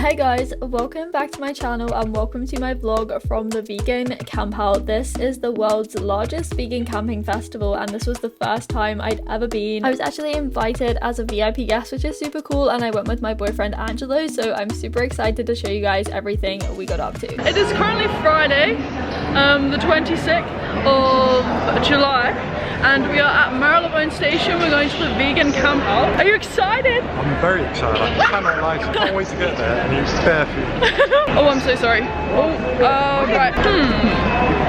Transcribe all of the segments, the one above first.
Hey guys, welcome back to my channel and welcome to my vlog from the vegan campout. This is the world's largest vegan camping festival and this was the first time I'd ever been. I was actually invited as a VIP guest, which is super cool, and I went with my boyfriend Angelo, so I'm super excited to show you guys everything we got up to. It is currently Friday, the 26th of July, and we are at Marylebone Station. We're going to the vegan campout. Are you excited? I'm very excited. I cannot lie. I can't wait to get there and use bare food. Oh, I'm so sorry. Oh, right.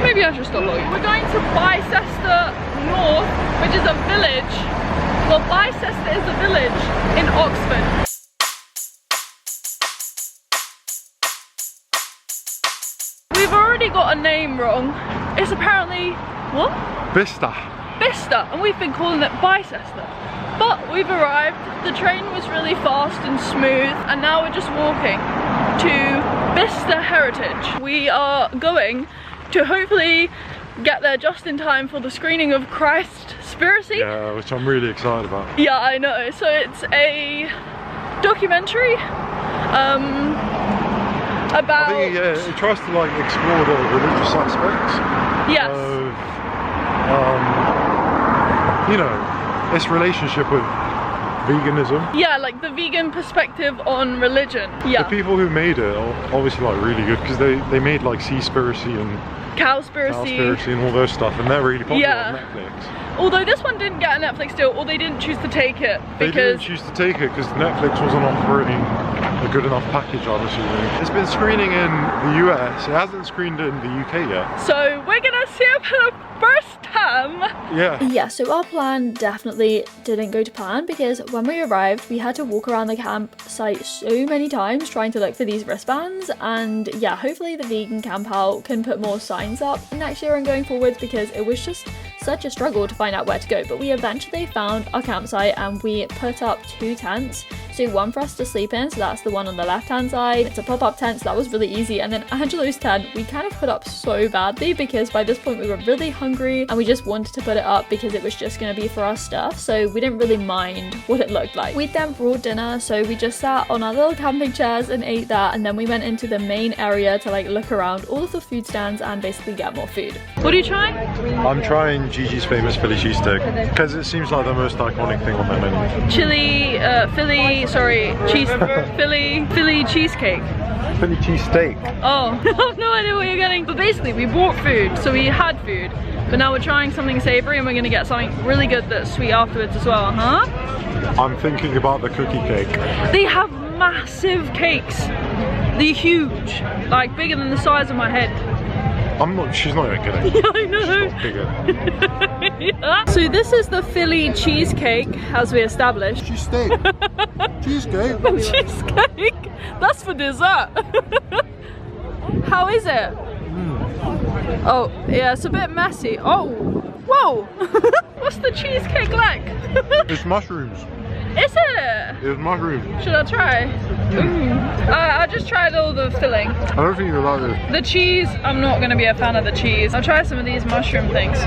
Maybe I should stop vlogging. We're going to Bicester North, which is a village. Well, Bicester is a village in Oxford. We've already got a name wrong. It's apparently, what? Bicester. Bicester, and we've been calling it Bicester. But we've arrived, the train was really fast and smooth, and now we're just walking to Bicester Heritage. We are going to hopefully get there just in time for the screening of Christspiracy. Yeah, which I'm really excited about. Yeah, I know. So it's a documentary about... I think it tries to like explore the religious aspects. Yes. Of, you know, its relationship with veganism. Yeah, like the vegan perspective on religion. Yeah. The people who made it are obviously like really good because they made like Seaspiracy and Cowspiracy and all those stuff, and they're really popular on Netflix. Although this one didn't get a Netflix deal, or they didn't choose to take it because... They didn't choose to take it because Netflix wasn't offering a good enough package, I'm assuming. It's been screening in the US, it hasn't screened in the UK yet. So we're gonna see it for the first time. Yeah, so our plan definitely didn't go to plan because when we arrived, we had to walk around the campsite so many times trying to look for these wristbands, and yeah, hopefully the vegan campout can put more signs up next year and going forwards because it was just such a struggle to find out where to go. But we eventually found our campsite and we put up 2 tents. So one for us to sleep in, so that's the one on the left hand side. It's a pop-up tent, so that was really easy. And then Angelo's tent, we kind of put up so badly because by this point we were really hungry and we just wanted to put it up because it was just going to be for our stuff. So we didn't really mind what it looked like. We then brought dinner, so we just sat on our little camping chairs and ate that, and then we went into the main area to like look around all of the food stands and basically get more food. What are you trying? I'm trying Gigi's famous Philly cheesesteak because it seems like the most iconic thing on their menu. Philly cheesecake. Philly cheesesteak. Oh, I have no idea what you're getting. But basically, we bought food, so we had food. But now we're trying something savory and we're gonna get something really good that's sweet afterwards as well, huh? I'm thinking about the cookie cake. They have massive cakes. They're huge, like bigger than the size of my head. She's not even kidding. Yeah, I know. She's bigger. Yeah. So this is the Philly cheesecake, as we established. Cheesesteak. Cheesecake. Cheesecake? That's for dessert. How is it? Oh, yeah, it's a bit messy. Oh, whoa. What's the cheesecake like? It's mushrooms. Is it? It's mushrooms. Should I try? I just tried all the filling. I don't think you like it. The cheese, I'm not going to be a fan of the cheese. I'll try some of these mushroom things.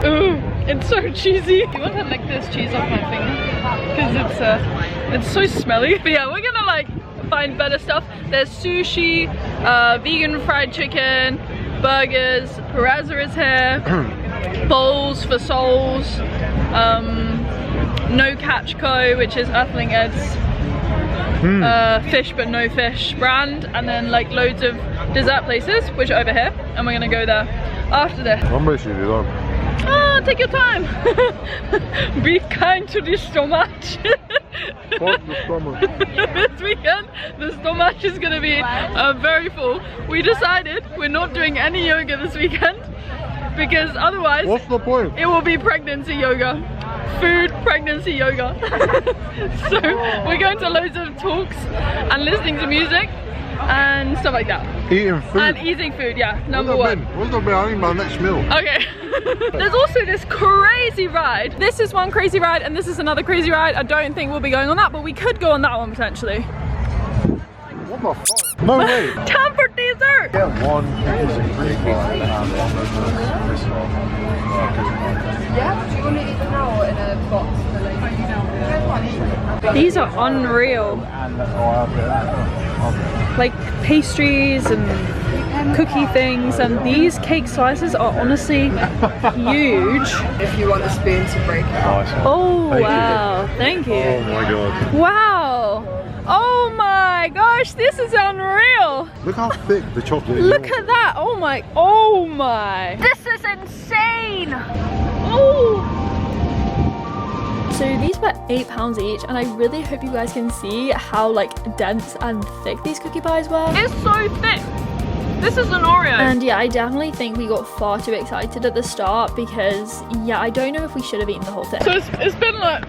Ooh, it's so cheesy. You want to lick this cheese off my finger? Because it's so smelly. But yeah, we're going to like find better stuff. There's sushi, vegan fried chicken, burgers, Pereza is here, bowls for souls, no catch co, which is Earthling Ed's fish but no fish brand, and then like loads of dessert places which are over here, and we're gonna go there after this. I'm basically done. Oh, take your time. Be kind to the stomach. Fuck the stomach. This weekend the stomach is gonna be very full. We decided we're not doing any yoga this weekend because otherwise, what's the point? It will be pregnancy yoga. Food pregnancy yoga. So we're going to loads of talks and listening to music and stuff like that. Eating food. And eating food, yeah, number one. What's the been? I need my next meal. Okay. There's also this crazy ride. This is one crazy ride and this is another crazy ride. I don't think we'll be going on that, but we could go on that one potentially. What the fuck? No way. Time for dessert. Get one cookies and cream pie and have one of this one. Yeah, do you want to eat them now or in a box? These are unreal. Like pastries and cookie things, and these cake slices are honestly huge. If you want a spoon to break it up. Oh wow, thank you. Oh my god. Wow. Oh my gosh, this is unreal. Look how thick the chocolate is. Look at that. Oh my. This is insane. Oh. So these were £8 each, and I really hope you guys can see how like dense and thick these cookie pies were. It's so thick. This is an Oreo. And yeah, I definitely think we got far too excited at the start because yeah, I don't know if we should have eaten the whole thing. So it's been like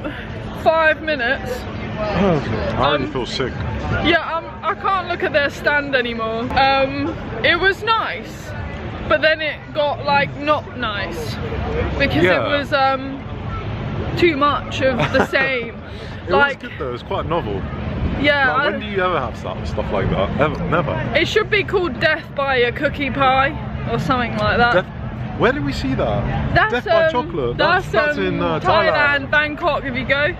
5 minutes. I already feel sick. Yeah, I can't look at their stand anymore. It was nice, but then it got like not nice because it was too much of the same. It was good though, it was quite novel. Yeah. Like, when do you ever have stuff like that? Never. It should be called Death by a Cookie Pie or something like that. Where did we see that? Death by chocolate. That's in Thailand, Bangkok. If you go,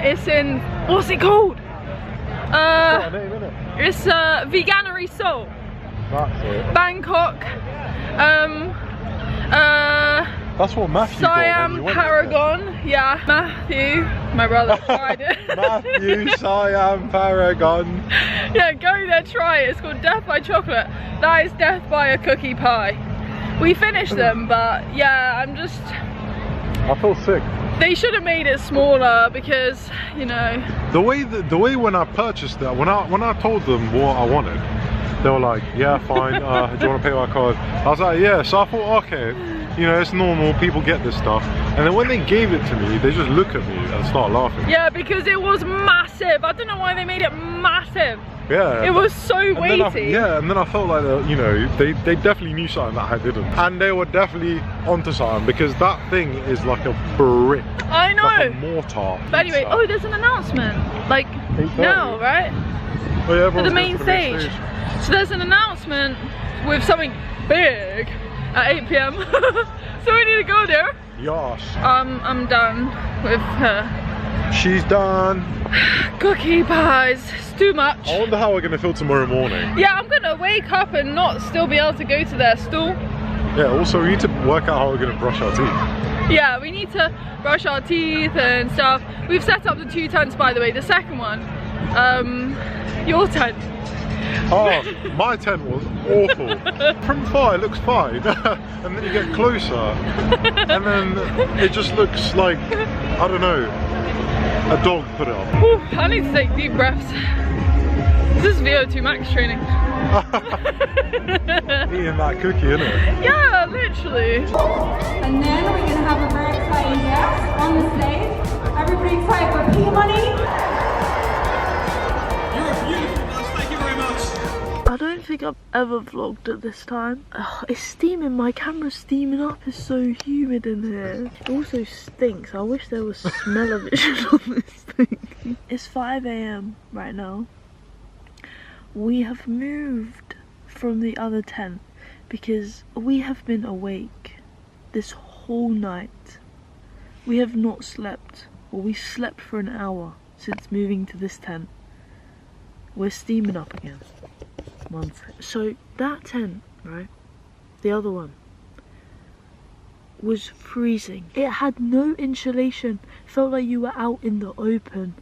it's in, what's it called? It's Veganery Soul. That's it. Bangkok. That's what Matthew Siam Paragon. Yeah, Matthew, my brother, tried it. Matthew, Siam Paragon. Yeah, go there, try it. It's called Death by Chocolate. That is Death by a Cookie Pie. We finished them, but yeah, I feel sick. They should have made it smaller because, you know. The way when I purchased that, when I told them what I wanted, they were like, yeah, fine, do you want to pay by card? I was like, yeah, so I thought, okay, you know, it's normal, people get this stuff. And then when they gave it to me, they just look at me and start laughing. Yeah, because it was massive. I don't know why they made it massive. Yeah. It was so weighty. And then I felt like, you know, they definitely knew something that I didn't. And they were definitely onto something because that thing is like a brick. I know. Like a mortar. But anyway, oh, there's an announcement. Like, now, right? Oh, yeah, for the main stage. So there's an announcement with something big at 8 PM. So we need to go there. Yosh. I'm done with her. She's done. Cookie pies, it's too much. I wonder how we're gonna feel tomorrow morning. Yeah, I'm gonna wake up and not still be able to go to their stool. Yeah, also we need to work out how we're gonna brush our teeth. Yeah, we need to brush our teeth and stuff. We've set up the 2 tents, by the way. The second one, your tent. Oh, my tent was awful. From far it looks fine, and then you get closer, and then it just looks like, I don't know, a dog put it up. Whew, I need to take deep breaths. This is VO2 max training. Eating that cookie, innit? Yeah, literally. And then we're going to have a very exciting guest on the stage. Everybody excited for P-Money? I don't think I've ever vlogged at this time. Ugh, it's steaming, my camera's steaming up, it's so humid in here. It also stinks, I wish there was smell-o-vision on this thing. It's 5 AM right now. We have moved from the other tent because we have been awake this whole night. We have not slept, or we slept for an hour since moving to this tent. We're steaming up again. So that tent, right, the other one, was freezing. It had no insulation. Felt like you were out in the open.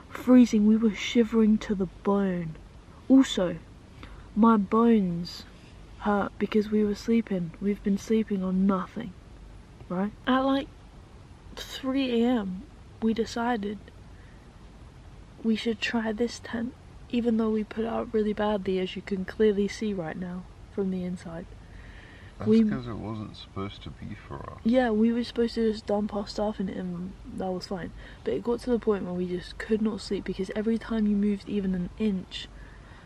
Freezing, we were shivering to the bone. Also, my bones hurt because we were sleeping. We've been sleeping on nothing, right? At like 3 AM, we decided we should try this tent. Even though we put it out really badly, as you can clearly see right now from the inside. That's because it wasn't supposed to be for us. Yeah, we were supposed to just dump our stuff in it and that was fine. But it got to the point where we just could not sleep because every time you moved even an inch,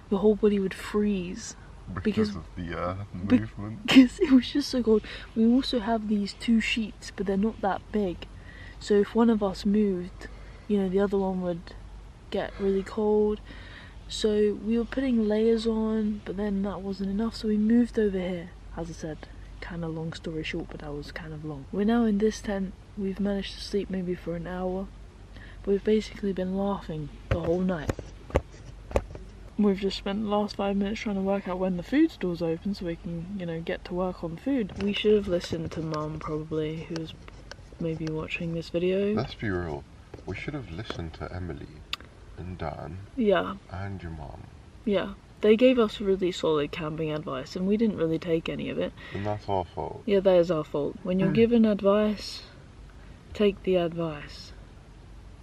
your whole body would freeze. Because of the movement. Because it was just so cold. We also have these 2 sheets, but they're not that big. So if one of us moved, you know, the other one would get really cold. So we were putting layers on, but then that wasn't enough, so we moved over here. As I said, kind of long story short, but that was kind of long. We're now in this tent. We've managed to sleep maybe for an hour. We've basically been laughing the whole night. We've just spent the last 5 minutes trying to work out when the food store's open so we can, you know, get to work on food. We should have listened to Mum probably, who's maybe watching this video. Let's be real. We should have listened to Emily and Dan. Yeah. And your mum. Yeah. They gave us really solid camping advice and we didn't really take any of it. And that's our fault. Yeah, that is our fault. When you're given advice, take the advice.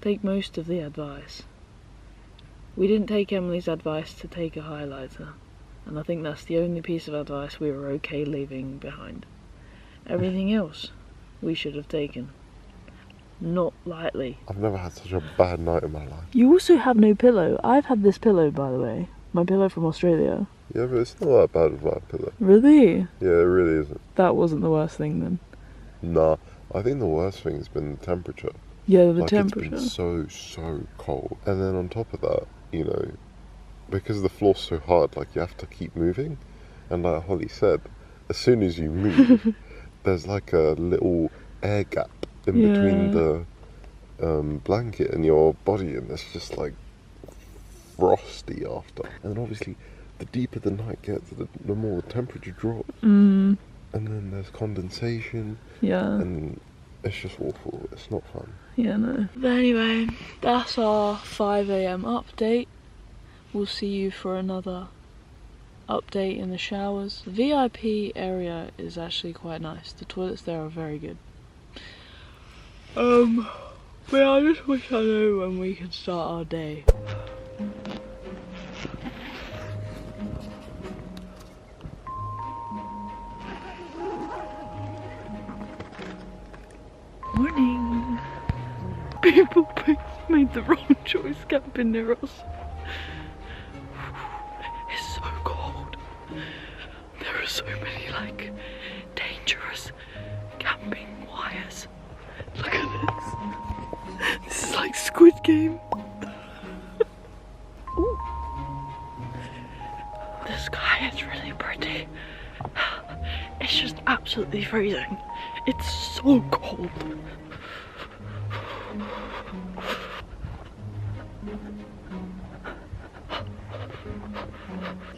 Take most of the advice. We didn't take Emily's advice to take a highlighter, and I think that's the only piece of advice we were okay leaving behind. Everything else we should have taken. Not lightly. I've never had such a bad night in my life. You also have no pillow. I've had this pillow, by the way. My pillow from Australia. Yeah, but it's not that bad without a pillow. Really? Yeah, it really isn't. That wasn't the worst thing then. Nah, I think the worst thing has been the temperature. Yeah, the like, temperature. It's been so cold. And then on top of that, you know, because the floor's so hard, like you have to keep moving. And like Holly said, as soon as you move, there's like a little air gap in between the blanket and your body, and it's just like frosty after. And then obviously, the deeper the night gets, the more the temperature drops. And then there's condensation. Yeah. And it's just awful. It's not fun. Yeah, no. But anyway, that's our 5 AM update. We'll see you for another update in the showers. The VIP area is actually quite nice. The toilets there are very good. But I just wish I knew when we could start our day. Morning. People made the wrong choice camping near us. It's so cold. There are so many like dangerous camping wires. Look at this. This is like Squid Game. Ooh. The sky is really pretty. It's just absolutely freezing. It's so cold.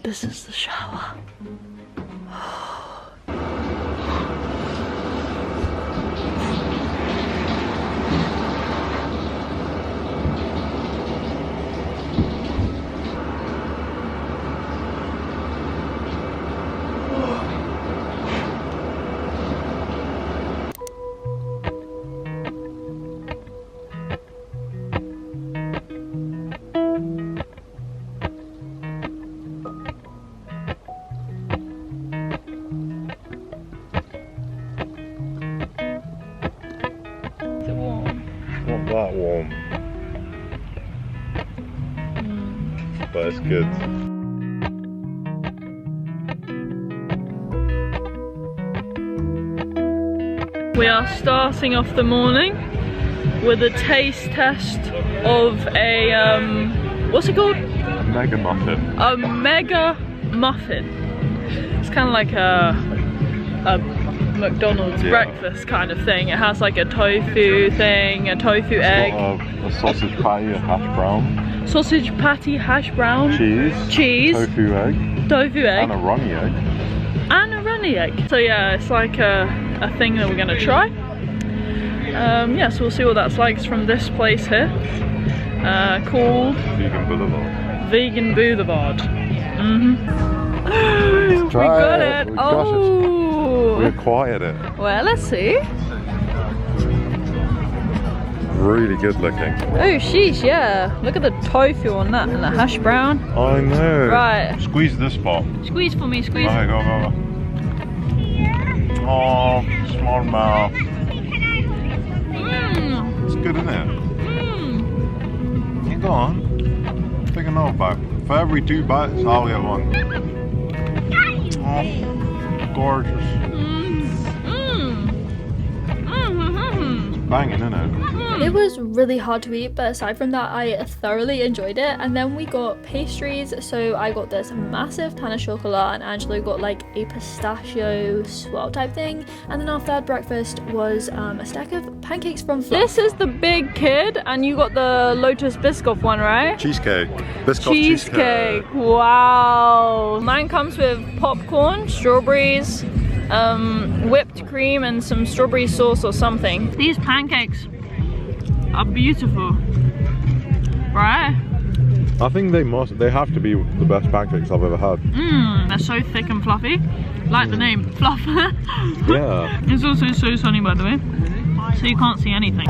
This is the shower. Not that warm. But it's good. We are starting off the morning with a taste test of a, what's it called? A mega muffin. A mega muffin. It's kind of like a McDonald's breakfast kind of thing. It has like a tofu thing, a tofu egg. A sausage patty, a hash brown. Sausage patty, hash brown. Cheese. Tofu egg. And a runny egg. And a runny egg. So yeah, it's like a thing that we're gonna try. Yeah, so we'll see what that's like. It's from this place here. Called Vegan Boulevard. Vegan Boulevard. Let's try we got it. We got it. We acquired it. Well, let's see. Really good looking. Oh, sheesh, yeah. Look at the tofu on that and the hash brown. I know. Right. Squeeze this part. Squeeze for me, squeeze. Right, go. Oh, small mouth. It's good, isn't it? You go on. Take another bite. For every 2 bites, I'll get one. Oh, gorgeous. It's banging, isn't it? It was really hard to eat, but aside from that, I thoroughly enjoyed it. And then we got pastries, so I got this massive pan of chocolate and Angelo got like a pistachio swirl type thing. And then our third breakfast was a stack of pancakes from Fluff. This is the big kid, and you got the Lotus Biscoff one, right? Cheesecake. Biscoff Cheesecake. Wow. Mine comes with popcorn, strawberries, whipped cream, and some strawberry sauce or something. These pancakes are beautiful, right? I think they have to be the best pancakes I've ever had. They're so thick and fluffy. Like the name, Fluff. Yeah. It's also so sunny, by the way, so you can't see anything.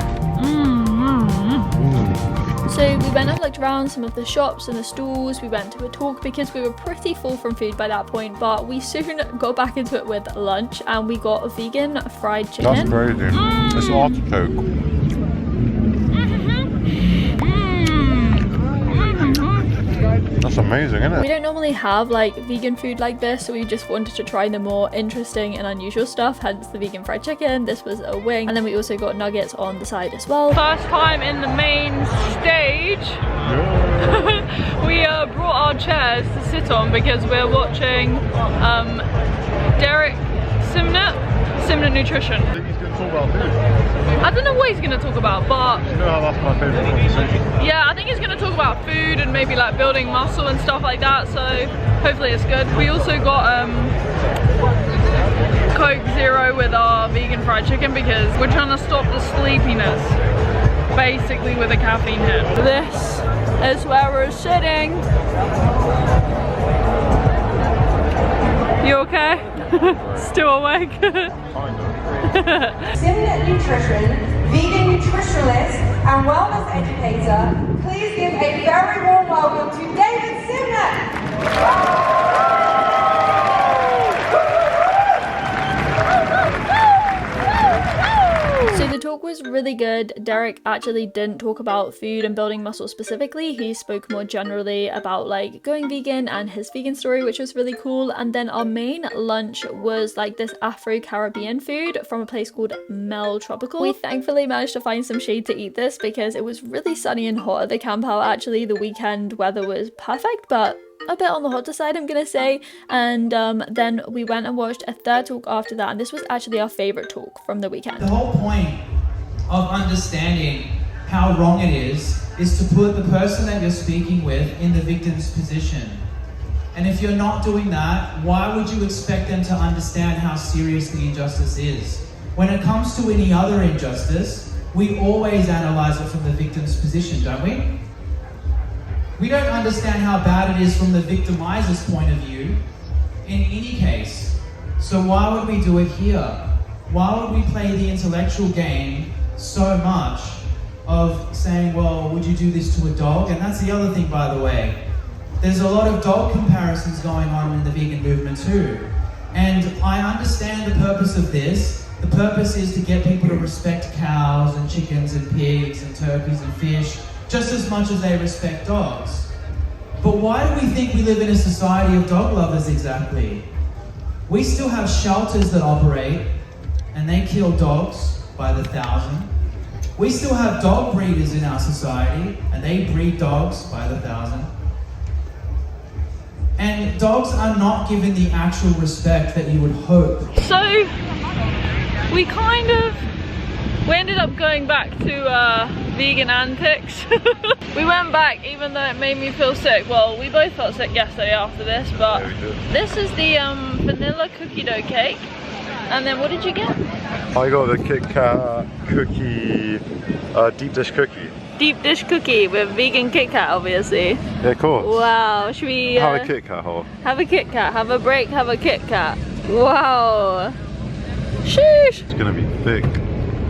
So we went and looked around some of the shops and the stalls. We went to a talk because we were pretty full from food by that point, but we soon got back into it with lunch and we got a vegan fried chicken. That's crazy. It's artichoke. That's amazing, isn't it? We don't normally have like vegan food like this, so we just wanted to try the more interesting and unusual stuff, hence the vegan fried chicken. This was a wing, and then we also got nuggets on the side as well. First time in the main stage. We brought our chairs to sit on because we're watching Derek Simnett Nutrition. I think he's going to talk about food. I don't know what he's going to talk about, but You know how that's my favourite conversation. yeah, I think he's going to talk about food and maybe like building muscle and stuff like that, so hopefully it's good. We also got Coke Zero with our vegan fried chicken because we're trying to stop the sleepiness, basically, with a caffeine hit. This is where we're sitting. You okay? Still awake? Simnett Nutrition, vegan nutritionalist and wellness educator, please give a very warm welcome to David Simnett. So the talk was really good. Derek actually didn't talk about food and building muscle specifically. He spoke more generally about like going vegan and his vegan story, which was really cool. And then our main lunch was like this Afro-Caribbean food from a place called Mel Tropical. We thankfully managed to find some shade to eat this because it was really sunny and hot at the camp out. Actually, the weekend weather was perfect, but a bit on the hotter side, I'm gonna say. And then we went and watched a third talk after that, and this was actually our favorite talk from the weekend. The whole point of understanding how wrong it is to put the person that you're speaking with in the victim's position. And if you're not doing that, why would you expect them to understand how serious the injustice is? When it comes to any other injustice, we always analyze it from the victim's position, don't we? We don't understand how bad it is from the victimizer's point of view in any case. So why would we do it here? Why would we play the intellectual game so much of saying, well, would you do this to a dog? And that's the other thing, by the way. There's a lot of dog comparisons going on in the vegan movement too. And I understand the purpose of this. The purpose is to get people to respect cows and chickens and pigs and turkeys and fish just as much as they respect dogs. But why do we think we live in a society of dog lovers exactly? We still have shelters that operate and they kill dogs by the thousand. We still have dog breeders in our society and they breed dogs by the thousand. And dogs are not given the actual respect that you would hope. So we ended up going back to vegan antics. We went back even though it made me feel sick. Well, we both felt sick yesterday after this, but this is the vanilla cookie dough cake. And then what did you get? I got the Kit Kat cookie, deep dish cookie. Deep dish cookie with vegan Kit Kat, obviously. Yeah, of course. Wow, should we Have a Kit Kat, Hole. have a Kit Kat, have a break, have a Kit Kat. Wow. Sheesh. It's gonna be thick.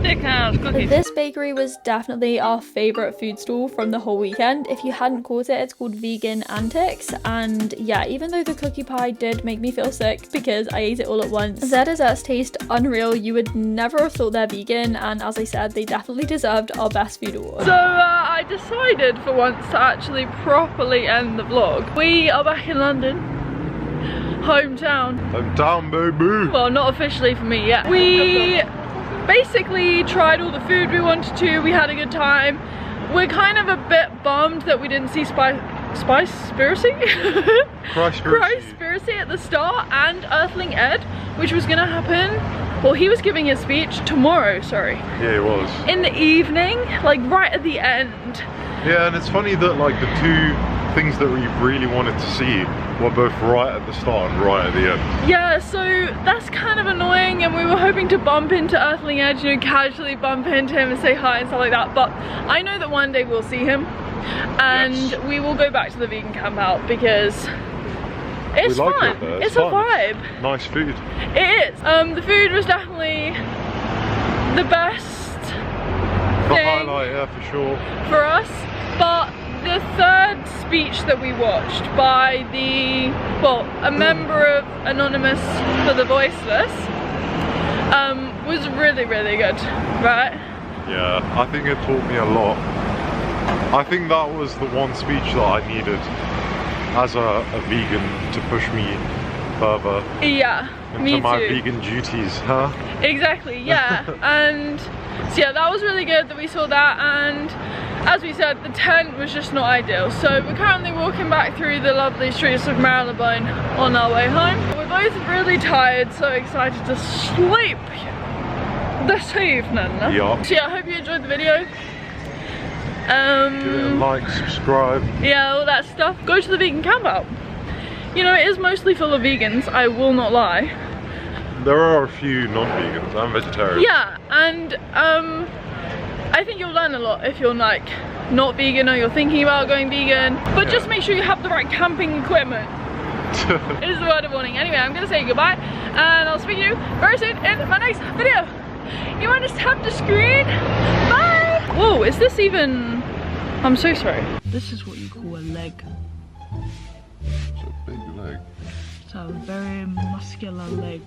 Thick house cookies. This bakery was definitely our favourite food stall from the whole weekend. If you hadn't caught it, it's called Vegan Antics. And yeah, even though the cookie pie did make me feel sick because I ate it all at once, their desserts taste unreal. You would never have thought they're vegan, and as I said, they definitely deserved our best food award. So I decided for once to actually properly end the vlog. We are back in London. Hometown. Hometown, baby. Well, not officially for me yet. We basically tried all the food we wanted to. We had a good time. We're kind of a bit bummed that we didn't see Spicespiracy at the start, and Earthling Ed, which was gonna happen, well, he was giving his speech tomorrow, sorry. Yeah, he was. In the evening, like right at the end. Yeah, and it's funny that like the two things that we really wanted to see were both right at the start and right at the end. Yeah, so that's kind of annoying, and we were hoping to bump into Earthling Ed, you know, casually bump into him and say hi and stuff like that, but I know that one day we'll see him, and yes, we will go back to the vegan camp out because it's like fun. It's a vibe. It's nice food. It is. The food was definitely the best The thing highlight, yeah, for sure. for us, but the third speech that we watched by a member of Anonymous for the Voiceless was really, really good, right? Yeah, I think it taught me a lot. I think that was the one speech that I needed as a vegan to push me further Yeah, me into my too. vegan duties, huh? Exactly, yeah. And so yeah, that was really good that we saw that, and as we said, the tent was just not ideal. So we're currently walking back through the lovely streets of Marylebone on our way home. We're both really tired, so excited to sleep this evening. Yeah. So yeah, I hope you enjoyed the video. Give it a like, subscribe. Yeah, all that stuff. Go to the vegan camp out. You know, it is mostly full of vegans, I will not lie. There are a few non-vegans and vegetarians. Yeah, and I think you'll learn a lot if you're like not vegan or you're thinking about going vegan, but just make sure you have the right camping equipment. Is the word of warning. Anyway, I'm gonna say goodbye, and I'll speak to you very soon in my next video. You want to tap the screen? Bye! Whoa, is this even... I'm so sorry. This is what you call a leg. It's a big leg. It's a very muscular leg.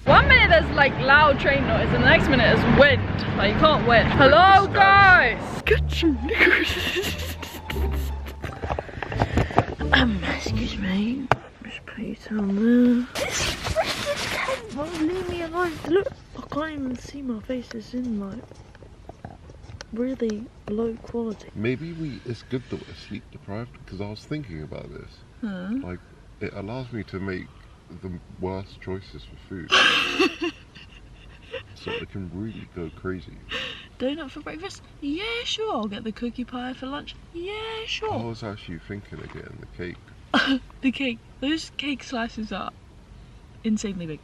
1 minute there's like loud train noise, and the next minute is wind. Like you can't win. Hello guys! Excuse me. Just put it on there. This freaking tent won't leave me alone. Look, I can't even see my face. It's in like really low quality. Maybe it's good that we're sleep deprived, because I was thinking about this. Like, it allows me to make the worst choices for food. So it can really go crazy. Donut for breakfast? Yeah, sure. I'll get the cookie pie for lunch. Yeah, sure. I was actually thinking of getting the cake. The cake. Those cake slices are insanely big.